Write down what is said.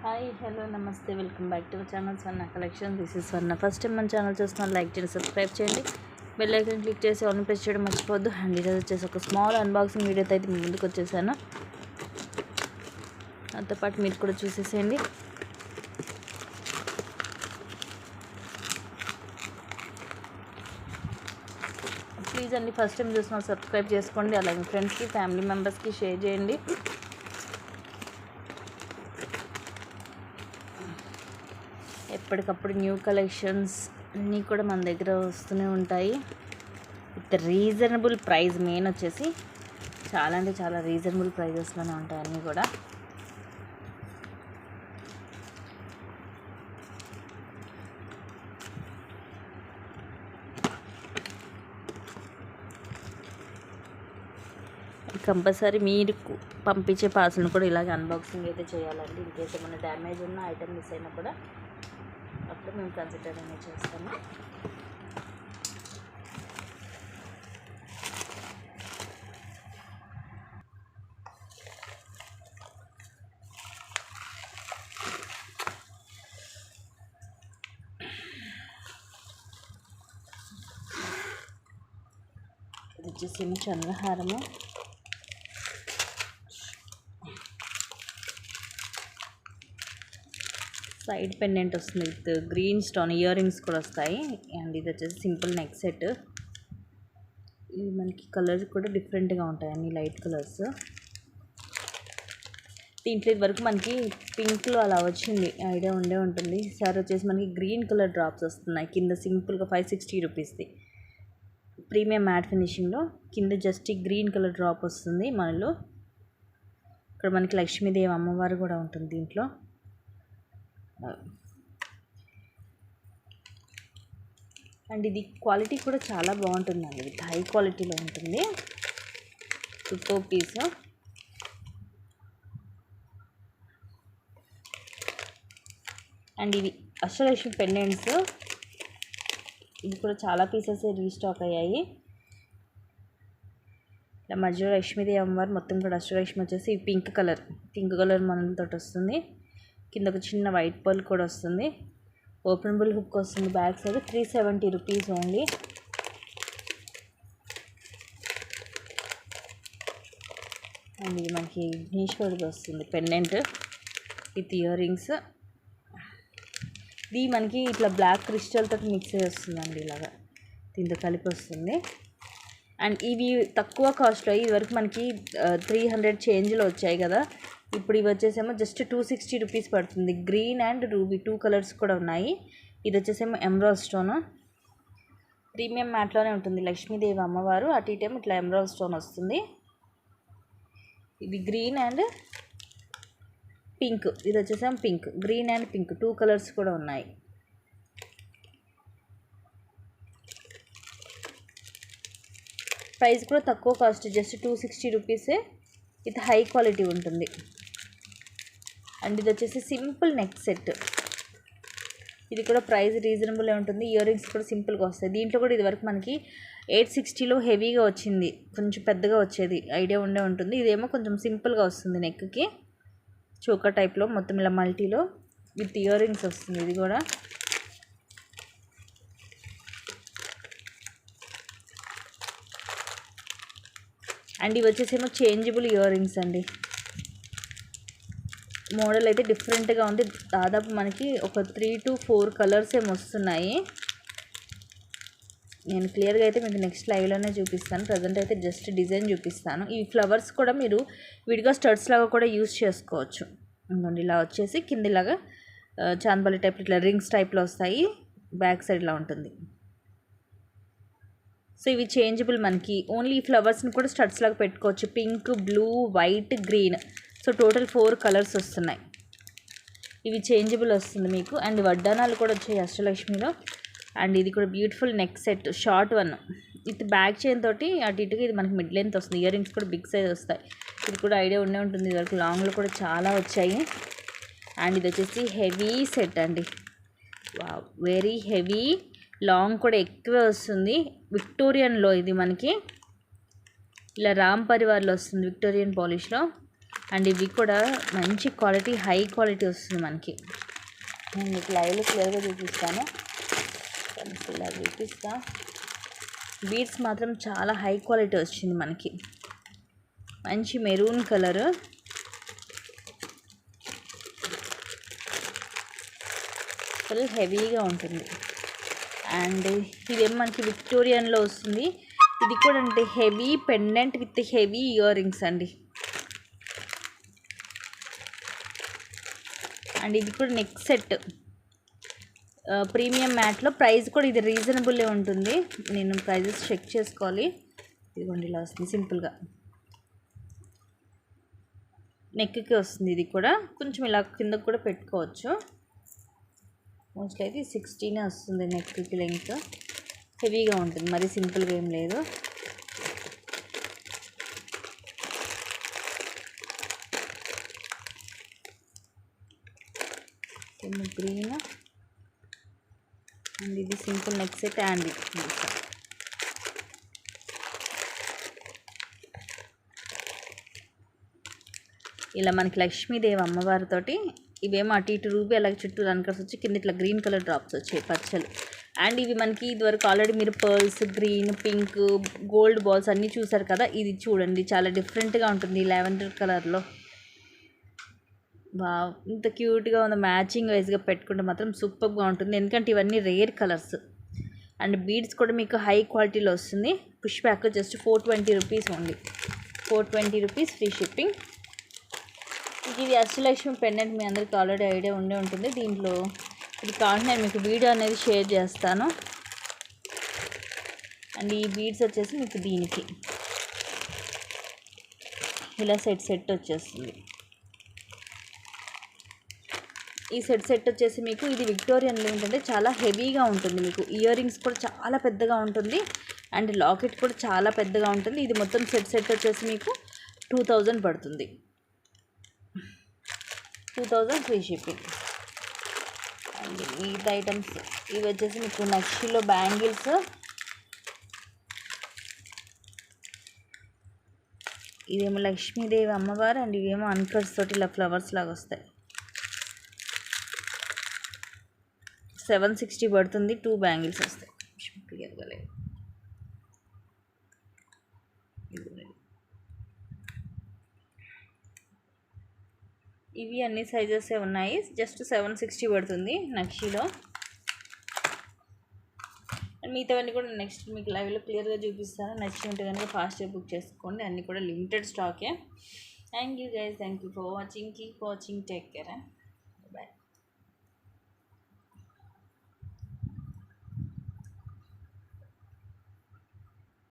Hi hello నమస్తే welcome back to channel Swarna collection. This is Swarna. First time మన channel చూస్తున్నాను, like చేయండి, subscribe చేయండి, bell icon click చేసి all press చేయడం మర్చిపోవద్దు. అండ్ ఈరోజు వచ్చేసి ఒక స్మాల్ అన్బాక్సింగ్ వీడియోతో అయితే ముందుకు వచ్చేసాను. దాంతో పాటు మీరు కూడా చూసేసేయండి. ప్లీజ్ అండి, ఫస్ట్ టైం చూసిన సబ్స్క్రైబ్ చేసుకోండి, అలాగే ఫ్రెండ్స్కి ఫ్యామిలీ మెంబర్స్కి షేర్ చేయండి. ఎప్పటికప్పుడు న్యూ కలెక్షన్స్ అన్నీ కూడా మన దగ్గర వస్తూనే ఉంటాయి విత్ రీజనబుల్ ప్రైస్. మెయిన్ వచ్చేసి చాలా అంటే చాలా రీజనబుల్ ప్రైజెస్లోనే ఉంటాయి అన్నీ కూడా. కంపల్సరీ మీరు పంపించే పార్సల్ని కూడా ఇలాగే అన్బాక్సింగ్ అయితే చేయాలండి. ఇంకేస్ ఏమైనా డ్యామేజ్ ఉన్న ఐటమ్ మిస్ అయినా కూడా అప్పుడు మేము కన్సిడర్ అనేది చేస్తాము. ఇది వచ్చేసి చంద్రహారము. సైడ్ పెండెంట్ వస్తుంది with green stone, ear rings కూడా వస్తాయి. అండ్ ఇది వచ్చేసి సింపుల్ నెక్ సెట్. ఇది మనకి కలర్స్ కూడా డిఫరెంట్గా ఉంటాయి, అన్ని లైట్ కలర్స్. దీంట్లో ఇది వరకు మనకి పింక్లో అలా వచ్చింది, ఐడియా ఉండే ఉంటుంది. సార్ వచ్చేసి మనకి గ్రీన్ కలర్ డ్రాప్స్ వస్తున్నాయి కింద సింపుల్గా 560 రూపీస్ది. ప్రీమియం మ్యాట్ ఫినిషింగ్లో కింద జస్ట్ గ్రీన్ కలర్ డ్రాప్ వస్తుంది మనలో. ఇక్కడ మనకి లక్ష్మీదేవి అమ్మవారు కూడా ఉంటుంది దీంట్లో. అండ్ ఇది క్వాలిటీ కూడా చాలా బాగుంటుందండి, విత్ హై క్వాలిటీలో ఉంటుంది. Super piece. అండ్ ఇవి అష్టలక్ష్మి పెండెంట్స్. ఇది కూడా చాలా పీసెస్ రీస్టాక్ అయ్యాయి. ఇలా మధ్యలో లక్ష్మీదేవి అమ్మవారు, మొత్తం కూడా అష్టలక్ష్మి వచ్చేసి పింక్ కలర్ మనతో వస్తుంది. కింద ఒక చిన్న వైట్ పర్ల్ కూడా వస్తుంది. ఓపెనబుల్ హుక్ వస్తుంది. Back side 370 rupees only. And ఇది మనకి విఘ్నేశ్వరుడు వస్తుంది పెండెంట్ విత్ ఇయర్ రింగ్స్. ఇది మనకి ఇట్లా బ్లాక్ క్రిస్టల్ తోటి మిక్స్ అయ్యి వస్తుందండి, ఇలాగా దీంతో కలిపి వస్తుంది. అండ్ ఇవి తక్కువ కాస్ట్లో, ఇది వరకు మనకి 300 చేంజ్లో వచ్చాయి కదా. ఇప్పుడు ఇవి వచ్చేసేమో జస్ట్ 260 రూపీస్ పడుతుంది. గ్రీన్ అండ్ రూబీ 2 కలర్స్ కూడా ఉన్నాయి. ఇది వచ్చేసేమో ఎమరాల్డ్ స్టోన్. ప్రీమియం మ్యాట్లోనే ఉంటుంది లక్ష్మీదేవి అమ్మవారు. అటు ఇటేమో ఇట్లా ఎమరాల్డ్ స్టోన్ వస్తుంది. ఇది గ్రీన్ అండ్ పింక్. ఇది వచ్చేసేమో pink, green and pink 2 colours కూడా ఉన్నాయి. ప్రైస్ కూడా తక్కువ కాస్ట్, జస్ట్ 260 రూపీసే. ఇది హై క్వాలిటీ ఉంటుంది. అండ్ ఇది వచ్చేసి సింపుల్ నెక్ సెట్. ఇది కూడా ప్రైస్ రీజనబుల్గా ఉంటుంది. ఇయర్ రింగ్స్ కూడా సింపుల్గా వస్తాయి. దీంట్లో కూడా ఇది వరకు మనకి 860లో హెవీగా వచ్చింది, కొంచెం పెద్దగా వచ్చేది, ఐడియా ఉండే ఉంటుంది. ఇదేమో కొంచెం సింపుల్గా వస్తుంది నెక్కి, చోకా టైప్లో మొత్తం ఇలా మల్టీలో విత్ ఇయర్ రింగ్స్ వస్తుంది. ఇది కూడా అండ్ ఇవి వచ్చేసేమో చేంజబుల్ ఇయర్ రింగ్స్ అండి. మోడల్ అయితే డిఫరెంట్గా ఉంది. దాదాపు మనకి ఒక 3 to 4 కలర్స్ ఏమో వస్తున్నాయి. నేను క్లియర్గా అయితే మీకు నెక్స్ట్ లైవ్లోనే చూపిస్తాను. ప్రజెంట్ అయితే జస్ట్ డిజైన్ చూపిస్తాను. ఈ ఫ్లవర్స్ కూడా మీరు విడిగా స్టడ్స్ లాగా కూడా యూస్ చేసుకోవచ్చు. ఇలా వచ్చేసి కింద ఇలాగా చాందపల్లి టైప్ ఇట్లా రింగ్స్ టైప్లో వస్తాయి. బ్యాక్ సైడ్ ఇలా ఉంటుంది. సో ఇవి చేంజబుల్ మనకి. ఓన్లీ ఈ ఫ్లవర్స్ని కూడా స్టడ్స్ లాగా పెట్టుకోవచ్చు. Pink, blue, white, green. So total 4 colours వస్తున్నాయి. ఇవి చేంజబుల్ వస్తుంది మీకు. అండ్ వడ్డానాలు కూడా వచ్చాయి అష్టలక్ష్మిలో. అండ్ ఇది కూడా beautiful neck set, short one with back chain తోటి అటు ఇటుగా. ఇది మనకి మిడ్ లెంత్ వస్తుంది. ఇయర్ రింగ్స్ కూడా బిగ్ సైజ్ వస్తాయి. ఇది కూడా ఐడియా ఉండే ఉంటుంది. ఇది వరకు లాంగ్లో కూడా చాలా వచ్చాయి. అండ్ ఇది వచ్చేసి హెవీ సెట్ అండి. Wow, very heavy. లాంగ్ కూడా ఎక్కువ వస్తుంది. విక్టోరియన్లో ఇది మనకి ఇలా రామ్ పరివార్లో వస్తుంది, విక్టోరియన్ పాలిష్లో. అండ్ ఇవి కూడా మంచి క్వాలిటీ, హై క్వాలిటీ వస్తుంది మనకి. నేను మీకు లైవ్లో క్లియర్గా చూపిస్తాను. ఇలా చూపిస్తా. బీడ్స్ మాత్రం చాలా హై క్వాలిటీ వచ్చింది మనకి. మంచి మెరూన్ కలర్, ఫుల్ హెవీగా ఉంటుంది. అండ్ ఇదేమో మనకి విక్టోరియన్లో వస్తుంది. ఇది కూడా అంటే heavy pendant with heavy ear rings అండి. అండ్ ఇది కూడా నెక్ సెట్, ప్రీమియం మ్యాట్లో. ప్రైస్ కూడా ఇది రీజనబుల్లే ఉంటుంది. నేను ప్రైజెస్ చెక్ చేసుకోవాలి. ఇదిగోండి ఇలా వస్తుంది సింపుల్గా, నెక్కి వస్తుంది. ఇది కూడా కొంచెం ఇలా కిందకు కూడా పెట్టుకోవచ్చు. మోస్ట్లీ అయితే 16 వస్తుంది నెక్కి లెంగ్త్. హెవీగా ఉంటుంది, మరి సింపుల్గా ఏం లేదు. గ్రీన్ అండ్ ఇది సింపుల్ నెక్ సెట్. అండ్ ఇలా మనకి లక్ష్మీదేవి అమ్మవారితోటి ఇవేమో అటు ఇటు రూబీ అలాగే చుట్టూ రన్కర్స్ వచ్చి కింద ఇట్లా గ్రీన్ కలర్ డ్రాప్స్ వచ్చాయి పచ్చలు. అండ్ ఇవి మనకి ఇదివరకు ఆల్రెడీ మీరు pearls, green, pink, gold balls అన్నీ చూసారు కదా. ఇది చూడండి చాలా డిఫరెంట్గా ఉంటుంది లావెండర్ కలర్లో. ఇంత క్యూట్గా ఉంది. మ్యాచింగ్ వైజ్గా పెట్టుకుంటే మాత్రం సూపర్గా ఉంటుంది, ఎందుకంటే ఇవన్నీ రేర్ కలర్స్. అండ్ బీడ్స్ కూడా మీకు హై క్వాలిటీలో వస్తుంది. Push back just 420 rupees only. 420 rupees free shipping. ఇది అష్టలక్ష్మి పెండెంట్, మీ అందరికీ ఆల్రెడీ ఐడియా ఉండే ఉంటుంది. దీంట్లో ఇది కావాలంటే నేను మీకు వీడియో అనేది షేర్ చేస్తాను. అండ్ ఈ బీడ్స్ వచ్చేసి మీకు దీనికి ఇలా సెట్ వచ్చేస్తుంది. ఈ సెట్ వచ్చేసి మీకు ఇది విక్టోరియన్లో ఏంటంటే చాలా హెవీగా ఉంటుంది. మీకు ఇయర్ రింగ్స్ కూడా చాలా పెద్దగా ఉంటుంది. అండ్ లాకెట్ కూడా చాలా పెద్దగా ఉంటుంది. ఇది మొత్తం సెట్ వచ్చేసి మీకు 2000 పడుతుంది. 2000 ఫ్రీ షిప్పింగ్. అండ్ మిగతా ఐటమ్స్ ఇవి వచ్చేసి మీకు నక్షిలో బ్యాంగిల్స్. ఇదేమో లక్ష్మీదేవి అమ్మవారు అండ్ ఇవేమో అన్కట్స్ తోటి ఇలా ఫ్లవర్స్ లాగా వస్తాయి. 760 పడుతుంది. 2 బ్యాంగిల్స్ వస్తాయి. క్లియర్గా లేదు. ఇవి అన్ని సైజెస్ ఉన్నాయి. జస్ట్ 760 పడుతుంది నక్షిలో. అండ్ మిగతావన్నీ కూడా నెక్స్ట్ మీకు లైవ్లో క్లియర్గా చూపిస్తాను. నచ్చి ఉంటే కనుక ఫాస్ట్గా బుక్ చేసుకోండి. అన్నీ కూడా లిమిటెడ్ స్టాకే. Thank you guys, thank you for watching. Keep watching, take care, bye.